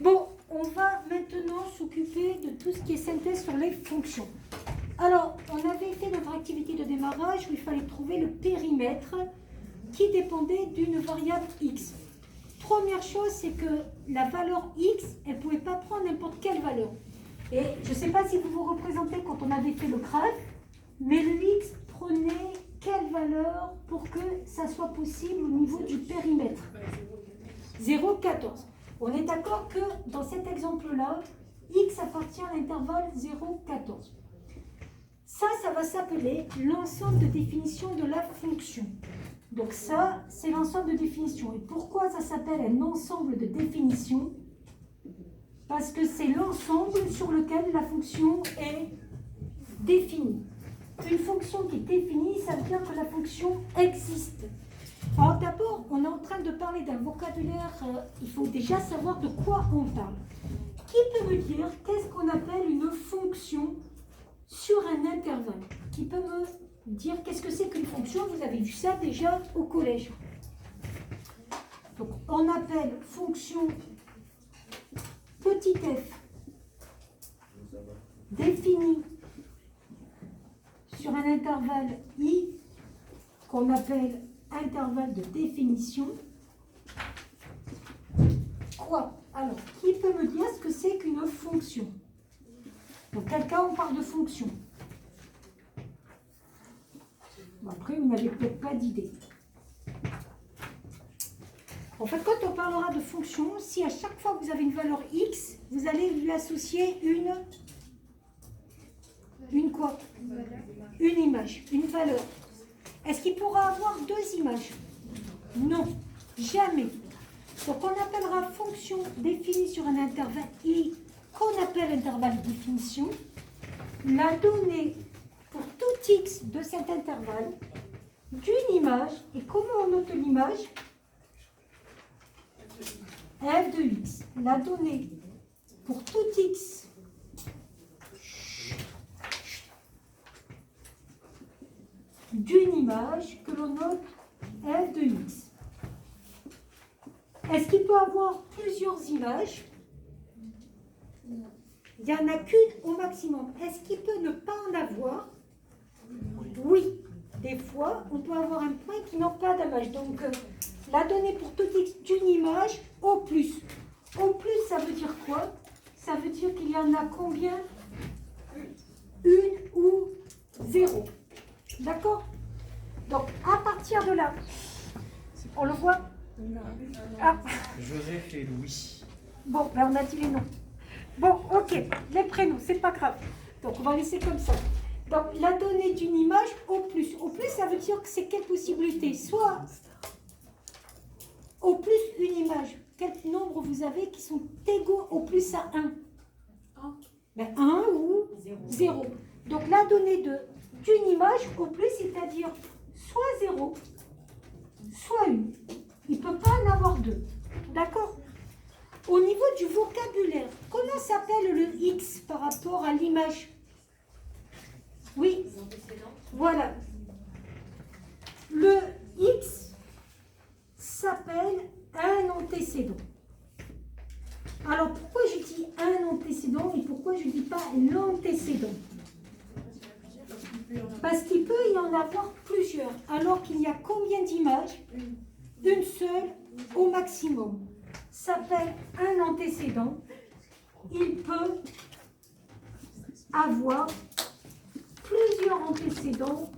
Bon, on va maintenant s'occuper de tout ce qui est synthèse sur les fonctions. Alors, on avait fait notre activité de démarrage où il fallait trouver le périmètre qui dépendait d'une variable x. Première chose, c'est que la valeur x, elle ne pouvait pas prendre n'importe quelle valeur. Et je ne sais pas si vous vous représentez quand on avait fait le graphe, mais le x prenait quelle valeur pour que ça soit possible au niveau du périmètre? 0,14. On est d'accord que dans cet exemple-là, x appartient à l'intervalle 0,14. Ça va s'appeler l'ensemble de définition de la fonction. Donc ça, c'est l'ensemble de définition. Et pourquoi ça s'appelle un ensemble de définition? Parce que c'est l'ensemble sur lequel la fonction est définie. Une fonction qui est définie, ça veut dire que la fonction existe. Alors d'abord, on est en train de parler d'un vocabulaire, il faut déjà savoir de quoi on parle. Qui peut me dire qu'est-ce qu'on appelle une fonction sur un intervalle? Qui peut me dire qu'est-ce que c'est qu'une fonction? Vous avez vu ça déjà au collège. Donc on appelle fonction petit f définie sur un intervalle i qu'on appelle intervalle de définition. Quoi? Alors, qui peut me dire ce que c'est qu'une fonction? Dans quel cas on parle de fonction? Bon, après, vous n'avez peut-être pas d'idée. En fait, quand on parlera de fonction, si à chaque fois que vous avez une valeur x, vous allez lui associer une quoi? Une image, une valeur. Est-ce qu'il pourra avoir deux images? Non, jamais. Donc on appellera fonction définie sur un intervalle i, qu'on appelle intervalle de définition, la donnée pour tout x de cet intervalle d'une image. Et comment on note l'image? F de x. La donnée pour tout x d'une image que l'on note f de x. Est-ce qu'il peut avoir plusieurs images? Il n'y en a qu'une au maximum. Est-ce qu'il peut ne pas en avoir? Oui. Des fois, on peut avoir un point qui n'a pas d'image. Donc, la donnée pour tout x d'une image au plus. Au plus, ça veut dire quoi? Ça veut dire qu'il y en a combien? Une ou zéro. D'accord? Donc, à partir de là, on le voit? Ah. Joseph et Louis. Bon, ben on a dit les noms. Bon, ok, les prénoms, c'est pas grave. Donc, on va laisser comme ça. Donc, la donnée d'une image au plus. Au plus, ça veut dire que c'est quelle possibilité? Soit au plus une image. Quel nombre vous avez qui sont égaux au plus à 1? Ben, 1 ou 0. Donc, la donnée d'une image au plus, c'est-à-dire soit 0, soit 1. Il ne peut pas en avoir deux. D'accord? Au niveau du vocabulaire, comment s'appelle le x par rapport à l'image? Oui, voilà. Le x s'appelle un antécédent. Alors, pourquoi je dis un antécédent et pourquoi je ne dis pas l'antécédent? Parce qu'il peut y en avoir plusieurs, alors qu'il y a combien d'images? Une seule au maximum. S'appelle un antécédent. Il peut avoir plusieurs antécédents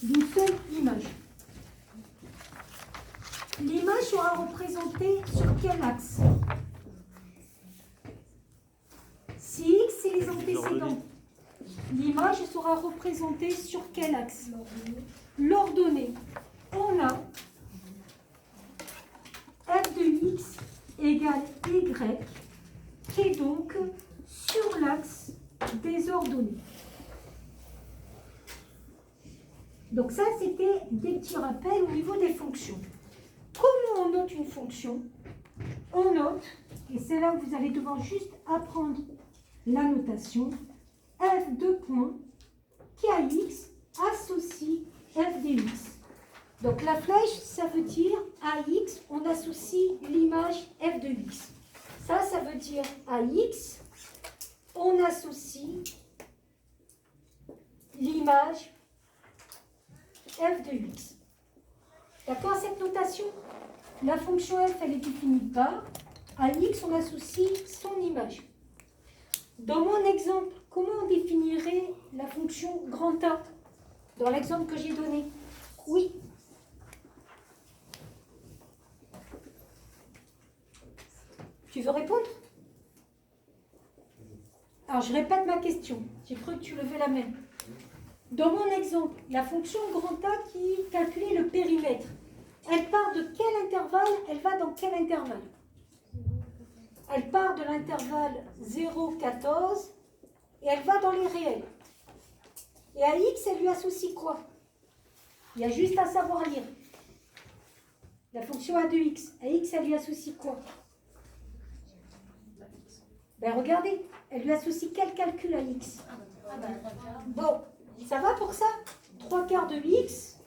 d'une seule image. L'image sera représentée sur quel axe? Si x c'est les antécédents, l'image sera représentée sur quel axe? L'ordonnée. On a f de x égale y, qui est donc sur l'axe des ordonnées. Donc ça, c'était des petits rappels au niveau des fonctions. Comment on note une fonction? On note, et c'est là où vous allez devoir juste apprendre la notation, f de point qui à x associe f de x. Donc la flèche, ça veut dire à x, on associe l'image f de x. Ça, veut dire à x, on associe l'image f de x. D'accord, cette notation? La fonction f, elle est définie par à x, on associe son image. Dans mon exemple, comment on définirait la fonction grand A dans l'exemple que j'ai donné? Oui. Tu veux répondre? Alors, je répète ma question. J'ai cru que tu levais la main. Dans mon exemple, la fonction grand A qui calculait le périmètre, elle part de quel intervalle? Elle va dans quel intervalle? Elle part de l'intervalle 0, 14 et elle va dans les réels. Et à x, elle lui associe quoi? Il y a juste à savoir lire. La fonction a de x. À x, elle lui associe quoi? Ben regardez, elle lui associe quel calcul à x? Bon, ça va pour ça? 3/4 de x,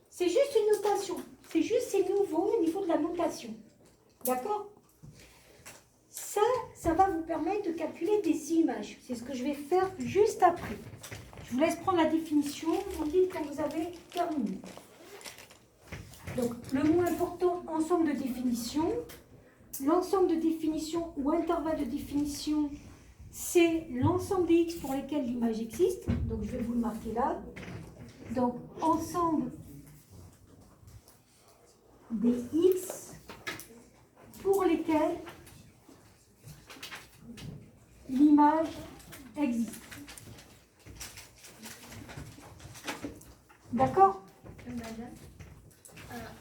c'est juste une notation. C'est juste, c'est nouveau au niveau de la notation. D'accord? Ça va vous permettre de calculer des images. C'est ce que je vais faire juste après. Je vous laisse prendre la définition. Vous me dites quand vous avez terminé. Donc, le mot important, ensemble de définitions. L'ensemble de définitions ou intervalle de définition, c'est l'ensemble des x pour lesquels l'image existe. Donc, je vais vous le marquer là. Donc, ensemble des x pour lesquels l'image existe. D'accord? Madame,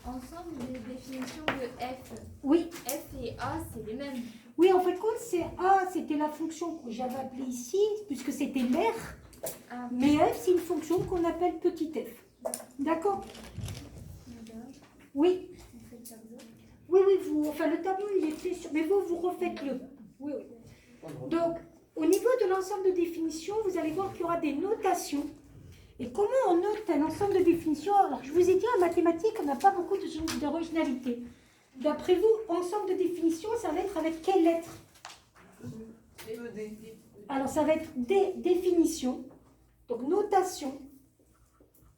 ensemble des définitions de f. Oui. F et a, c'est les mêmes. Oui, en fait, compte, c'est A, c'était la fonction que j'avais appelée ici, puisque c'était l'air. Ah. Mais f, c'est une fonction qu'on appelle petit f. D'accord? Madame, Oui. on fait le tableau. Oui, oui, enfin, le tableau, il est fait sur... Mais vous refaites-le. Oui, oui. Donc, au niveau de l'ensemble de définitions, vous allez voir qu'il y aura des notations. Et comment on note un ensemble de définitions? Alors, je vous ai dit, en mathématiques, on n'a pas beaucoup d'originalité. D'après vous, ensemble de définitions, ça va être avec quelle lettre? Alors, ça va être des définitions. Donc, notation.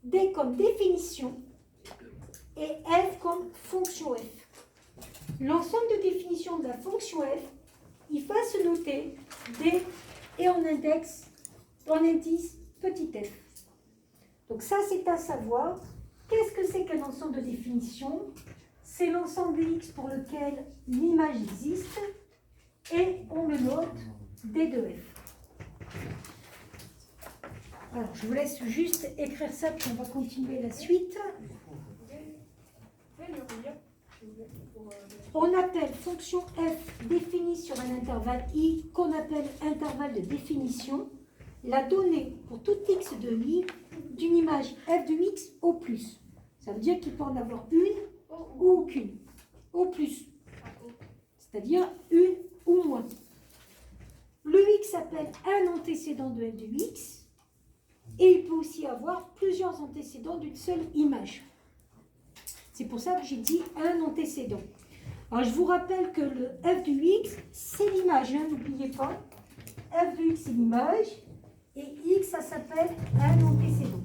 D comme définition. Et F comme fonction F. L'ensemble de définitions de la fonction F, il va se noter D et en index, en indice petit f. Donc ça, c'est à savoir. Qu'est-ce que c'est qu'un ensemble de définitions? C'est l'ensemble des x pour lequel l'image existe et on le note D de f. Alors, je vous laisse juste écrire ça, puis on va continuer la suite. On appelle fonction f définie sur un intervalle i, qu'on appelle intervalle de définition, la donnée pour tout x de i d'une image f de x au plus. Ça veut dire qu'il peut en avoir une ou aucune. Au plus. C'est-à-dire une ou moins. Le x s'appelle un antécédent de f de x et il peut aussi avoir plusieurs antécédents d'une seule image. C'est pour ça que j'ai dit un antécédent. Alors, je vous rappelle que le f de x, c'est l'image, hein, n'oubliez pas. F de x, c'est l'image. Et x, ça s'appelle un antécédent.